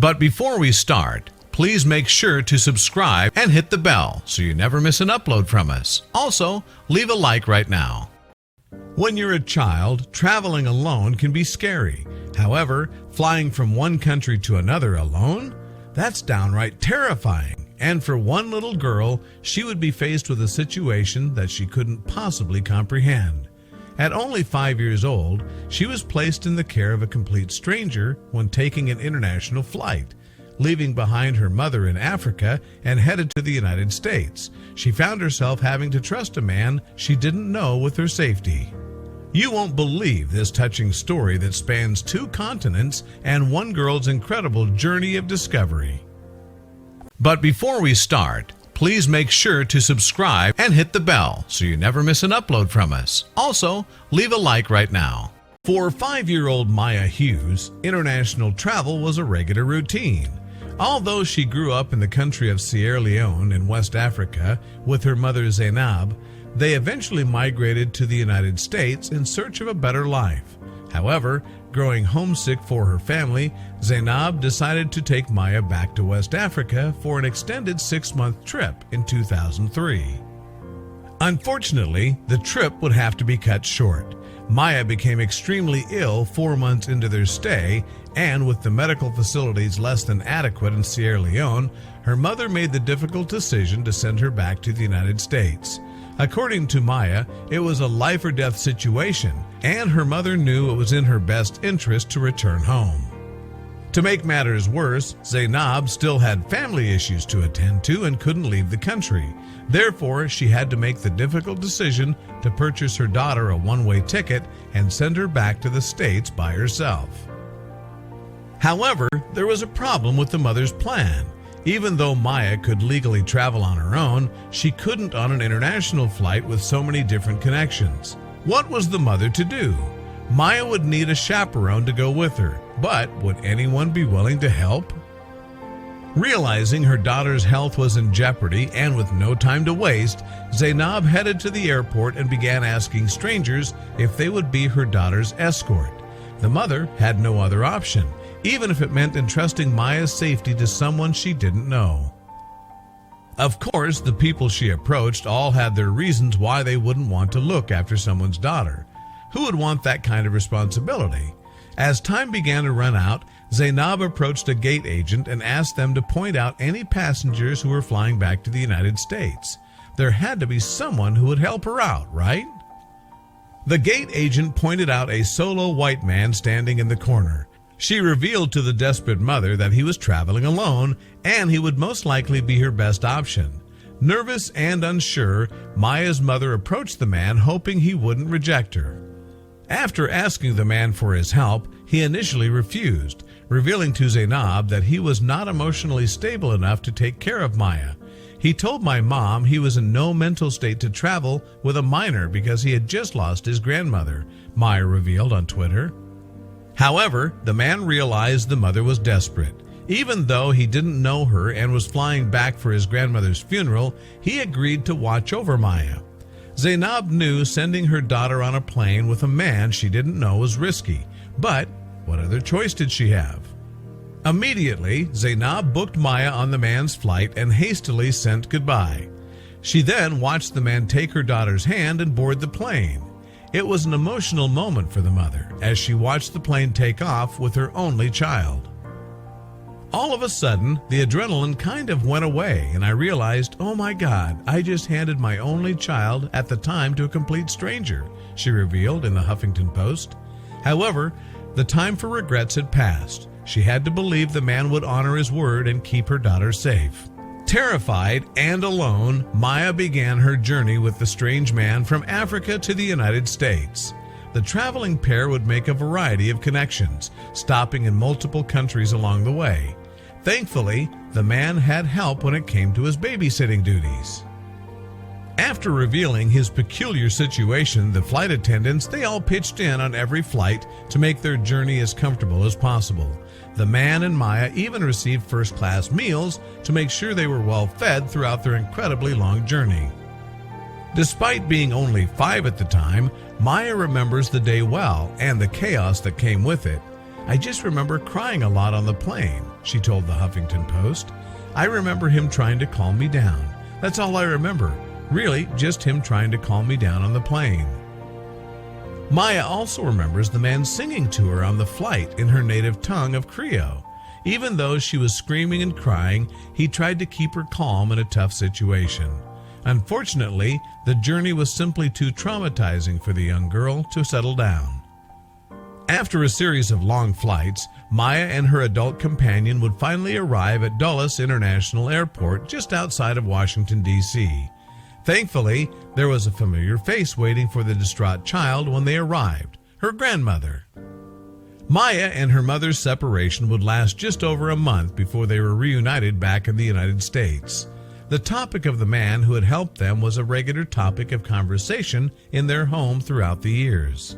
But before we start, please make sure to subscribe and hit the bell so you never miss an upload from us. Also, leave a like right now. When you're a child, traveling alone can be scary. However, flying from one country to another alone? That's downright terrifying. And for one little girl, she would be faced with a situation that she couldn't possibly comprehend. At only 5 years old, she was placed in the care of a complete stranger when taking an international flight. Leaving behind her mother in Africa and headed to the United States, she found herself having to trust a man she didn't know with her safety. You won't believe this touching story that spans 2 continents and one girl's incredible journey of discovery. But before we start, please make sure to subscribe and hit the bell so you never miss an upload from us. Also, leave a like right now. For 5-year-old Maya Hughes, international travel was a regular routine. Although she grew up in the country of Sierra Leone in West Africa with her mother Zainab, they eventually migrated to the United States in search of a better life. However, growing homesick for her family, Zainab decided to take Maya back to West Africa for an extended 6-month trip in 2003. Unfortunately, the trip would have to be cut short. Maya became extremely ill 4 months into their stay, and with the medical facilities less than adequate in Sierra Leone, her mother made the difficult decision to send her back to the United States. According to Maya, it was a life-or-death situation, and her mother knew it was in her best interest to return home. To make matters worse, Zainab still had family issues to attend to and couldn't leave the country. Therefore, she had to make the difficult decision to purchase her daughter a one-way ticket and send her back to the States by herself. However, there was a problem with the mother's plan. Even though Maya could legally travel on her own, she couldn't on an international flight with so many different connections. What was the mother to do? Maya would need a chaperone to go with her, but would anyone be willing to help? Realizing her daughter's health was in jeopardy and with no time to waste, Zainab headed to the airport and began asking strangers if they would be her daughter's escort. The mother had no other option, even if it meant entrusting Maya's safety to someone she didn't know. Of course, the people she approached all had their reasons why they wouldn't want to look after someone's daughter. Who would want that kind of responsibility? As time began to run out, Zainab approached a gate agent and asked them to point out any passengers who were flying back to the United States. There had to be someone who would help her out, right? The gate agent pointed out a solo white man standing in the corner. She revealed to the desperate mother that he was traveling alone and he would most likely be her best option. Nervous and unsure, Maya's mother approached the man hoping he wouldn't reject her. After asking the man for his help, he initially refused, revealing to Zainab that he was not emotionally stable enough to take care of Maya. He told my mom he was in no mental state to travel with a minor because he had just lost his grandmother, Maya revealed on Twitter. However, the man realized the mother was desperate. Even though he didn't know her and was flying back for his grandmother's funeral, he agreed to watch over Maya. Zainab knew sending her daughter on a plane with a man she didn't know was risky, but what other choice did she have? Immediately, Zainab booked Maya on the man's flight and hastily sent goodbye. She then watched the man take her daughter's hand and board the plane. It was an emotional moment for the mother as she watched the plane take off with her only child. All of a sudden, the adrenaline kind of went away and I realized, oh my God, I just handed my only child at the time to a complete stranger, she revealed in the Huffington Post. However, the time for regrets had passed. She had to believe the man would honor his word and keep her daughter safe. Terrified and alone, Maya began her journey with the strange man from Africa to the United States. The traveling pair would make a variety of connections, stopping in multiple countries along the way. Thankfully, the man had help when it came to his babysitting duties. After revealing his peculiar situation, the flight attendants, they all pitched in on every flight to make their journey as comfortable as possible. The man and Maya even received first-class meals to make sure they were well fed throughout their incredibly long journey. Despite being only 5 at the time, Maya remembers the day well and the chaos that came with it. I just remember crying a lot on the plane," she told the Huffington Post. "I remember him trying to calm me down. That's all I remember. Really, just him trying to calm me down on the plane." Maya also remembers the man singing to her on the flight in her native tongue of Creole. Even though she was screaming and crying, he tried to keep her calm in a tough situation. Unfortunately, the journey was simply too traumatizing for the young girl to settle down. After a series of long flights, Maya and her adult companion would finally arrive at Dulles International Airport just outside of Washington, D.C. Thankfully, there was a familiar face waiting for the distraught child when they arrived, her grandmother. Maya and her mother's separation would last just over a month before they were reunited back in the United States. The topic of the man who had helped them was a regular topic of conversation in their home throughout the years.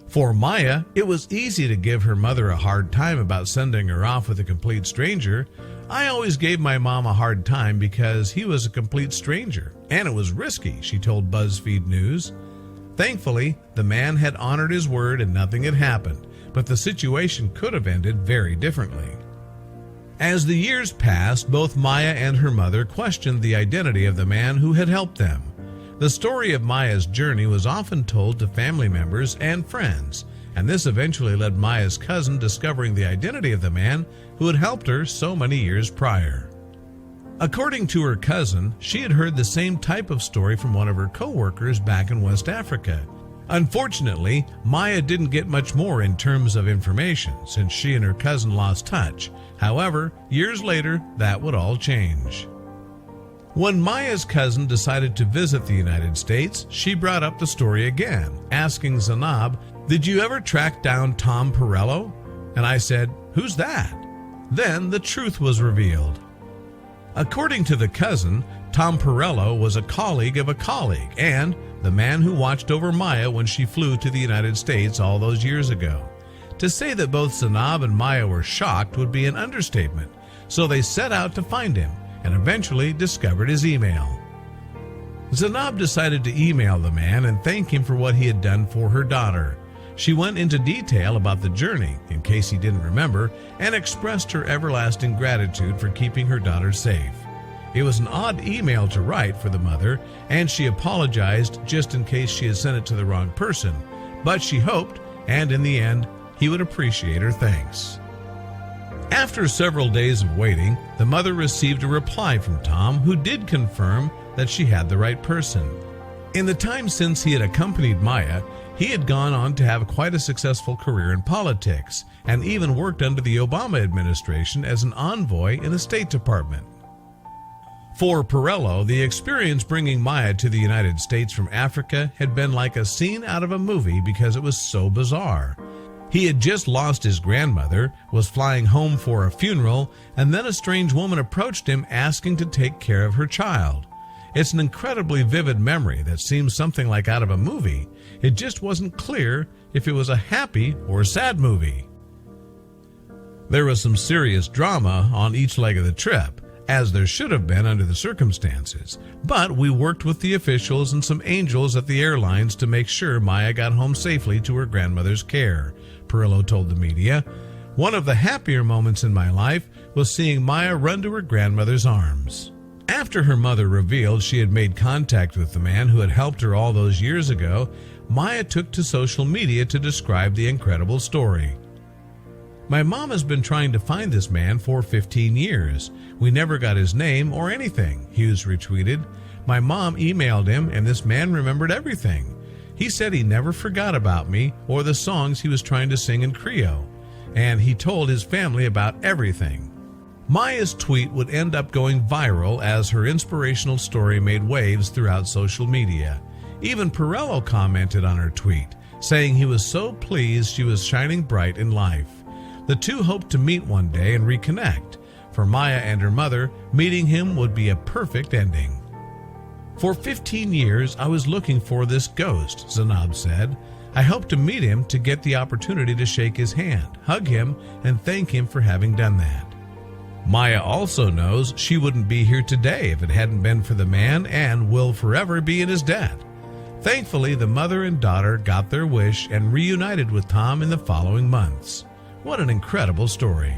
For Maya, it was easy to give her mother a hard time about sending her off with a complete stranger. "I always gave my mom a hard time because he was a complete stranger, and it was risky," she told BuzzFeed News. Thankfully, the man had honored his word and nothing had happened, but the situation could have ended very differently. As the years passed, both Maya and her mother questioned the identity of the man who had helped them. The story of Maya's journey was often told to family members and friends, and this eventually led Maya's cousin discovering the identity of the man who had helped her so many years prior. According to her cousin, she had heard the same type of story from one of her co-workers back in West Africa. Unfortunately, Maya didn't get much more in terms of information since she and her cousin lost touch. However, years later, that would all change. When Maya's cousin decided to visit the United States, she brought up the story again, asking Zainab, "Did you ever track down Tom Perello?" And I said, "Who's that?" Then the truth was revealed. According to the cousin, Tom Perello was a colleague of a colleague and the man who watched over Maya when she flew to the United States all those years ago. To say that both Zainab and Maya were shocked would be an understatement, so they set out to find him and eventually discovered his email. Zainab decided to email the man and thank him for what he had done for her daughter. She went into detail about the journey, in case he didn't remember, and expressed her everlasting gratitude for keeping her daughter safe. It was an odd email to write for the mother, and she apologized just in case she had sent it to the wrong person, but she hoped, and in the end, he would appreciate her thanks. After several days of waiting, the mother received a reply from Tom, who did confirm that she had the right person. In the time since he had accompanied Maya, he had gone on to have quite a successful career in politics, and even worked under the Obama administration as an envoy in the State Department. For Perello, the experience bringing Maya to the United States from Africa had been like a scene out of a movie because it was so bizarre. He had just lost his grandmother, was flying home for a funeral, and then a strange woman approached him asking to take care of her child. It's an incredibly vivid memory that seems something like out of a movie. It just wasn't clear if it was a happy or sad movie. There was some serious drama on each leg of the trip, as there should have been under the circumstances, but we worked with the officials and some angels at the airlines to make sure Maya got home safely to her grandmother's care, Perello told the media. "One of the happier moments in my life was seeing Maya run to her grandmother's arms." After her mother revealed she had made contact with the man who had helped her all those years ago, Maya took to social media to describe the incredible story. "My mom has been trying to find this man for 15 years. We never got his name or anything," Hughes retweeted. "My mom emailed him and this man remembered everything. He said he never forgot about me or the songs he was trying to sing in Creole, and he told his family about everything." Maya's tweet would end up going viral as her inspirational story made waves throughout social media. Even Perello commented on her tweet, saying he was so pleased she was shining bright in life. The two hoped to meet one day and reconnect. For Maya and her mother, meeting him would be a perfect ending. "For 15 years, I was looking for this ghost," Zainab said. "I hope to meet him to get the opportunity to shake his hand, hug him, and thank him for having done that." Maya also knows she wouldn't be here today if it hadn't been for the man and will forever be in his debt. Thankfully, the mother and daughter got their wish and reunited with Tom in the following months. What an incredible story.